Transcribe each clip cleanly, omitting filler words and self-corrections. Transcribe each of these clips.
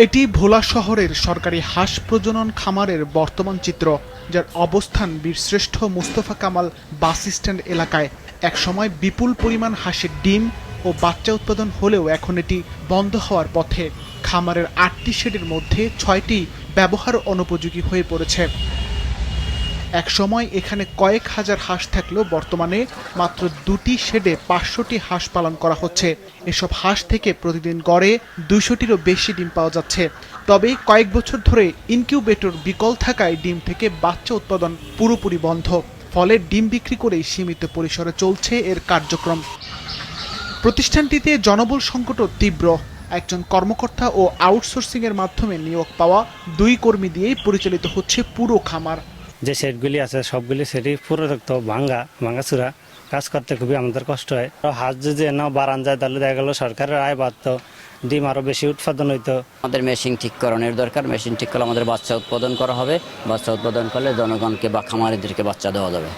এটি ভোলা শহরের সরকারি হাঁস প্রজনন খামারের বর্তমান চিত্র, যার অবস্থান বীরশ্রেষ্ঠ মুস্তফা কামাল বাস স্ট্যান্ড এলাকায়। একসময় বিপুল পরিমাণ হাঁসের ডিম ও বাচ্চা উৎপাদন হলেও এখন এটি বন্ধ হওয়ার পথে। খামারের ৮টি শেডের মধ্যে ৬টি ব্যবহার অনুপযোগী হয়ে পড়েছে। একসময় এখানে কয়েক হাজার হাঁস থাকলেও বর্তমানে মাত্র ২টি শেডে ৫০০টি হাঁস পালন করা হচ্ছে। এসব হাঁস থেকে প্রতিদিন গড়ে ২০০টিরও বেশি ডিম পাওয়া যাচ্ছে। তবে কয়েক বছর ধরে ইনকিউবেটর বিকল থাকায় ডিম থেকে বাচ্চা উৎপাদন পুরোপুরি বন্ধ। ফলে ডিম বিক্রি করেই সীমিত পরিসরে চলছে এর কার্যক্রম। প্রতিষ্ঠানটিতে জনবল সংকটও তীব্র। একজন কর্মকর্তা ও আউটসোর্সিংয়ের মাধ্যমে নিয়োগ পাওয়া ২ কর্মী দিয়েই পরিচালিত হচ্ছে পুরো খামার। যে সেটগুলি আছে সবগুলি সেটই পুরো ভাঙাচুরা, কাজ করতে খুবই আমাদের কষ্ট হয়। হাঁস যদি না বাড়ান যায় তাহলে দেখা গেল সরকারের আয় বাড়তো, ডিম আরও বেশি উৎপাদন হইতো। আমাদের মেশিন ঠিক করানোর দরকার। মেশিন ঠিক করলে আমাদের বাচ্চা উৎপাদন করা হবে। বাচ্চা উৎপাদন করলে জনগণকে বা খামারিদেরকে বাচ্চা দেওয়া যাবে।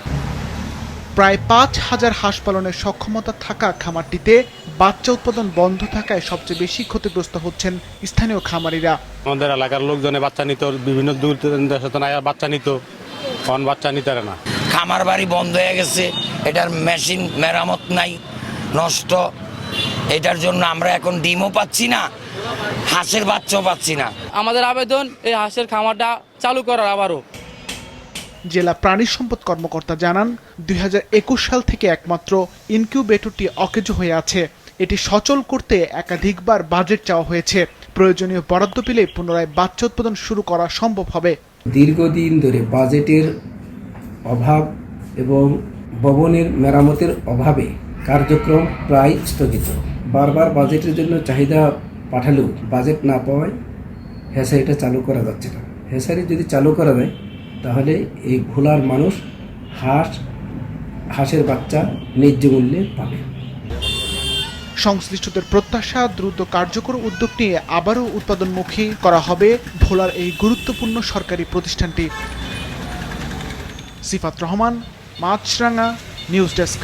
প্রায় ৫,০০০ হাঁস পালনের সক্ষমতা থাকা খামারটিতে বাচ্চা উৎপাদন বন্ধ থাকায় সবচেয়ে বেশি ক্ষতিগ্রস্ত হচ্ছেন স্থানীয় খামারিরা। আমাদের এলাকার লোকজনে বাচ্চা নিত, বিভিন্ন দূর বাচ্চা নিত, কোন বাচ্চা নিতে না। খামার বাড়ি বন্ধ হয়ে গেছে, এটার মেশিন মেরামত নাই, নষ্ট। এটার জন্য আমরা এখন ডিমও পাচ্ছি না, হাঁসের বাচ্চাও পাচ্ছি না। আমাদের আবেদন এই হাঁসের খামারটা চালু করার আবারও। জেলা প্রাণী সম্পদ কর্মকর্তা জানান, ২০২১ সাল থেকে একমাত্র ইনকিউবেটরটি অকেজো হয়ে আছে। এটি সচল করতে একাধিকবার বাজেট চাওয়া হয়েছে। প্রয়োজনীয় বরাদ্দ পেলে পুনরায় বাচ্চা উৎপাদন শুরু করা সম্ভব হবে। দীর্ঘদিন ধরে বাজেটের অভাব এবং ভবনের মেরামতের অভাবে কার্যক্রম প্রায় স্থগিত। বারবার বাজেটের জন্য চাহিদা পাঠালেও বাজেট না পাওয়ায় হ্যাচারিটা চালু করা যাচ্ছে না। হ্যাচারি যদি চালু করা যায় তাহলে এই ভোলার মানুষ হাঁসের বাচ্চা ন্যায্য মূল্যে পাবে। সংশ্লিষ্টদের প্রত্যাশা, দ্রুত কার্যকর উদ্যোগ নিয়ে আবারও উৎপাদনমুখী করা হবে ভোলার এই গুরুত্বপূর্ণ সরকারি প্রতিষ্ঠানটি। সিফাত রহমান, মাছরাঙা, নিউজ ডেস্ক।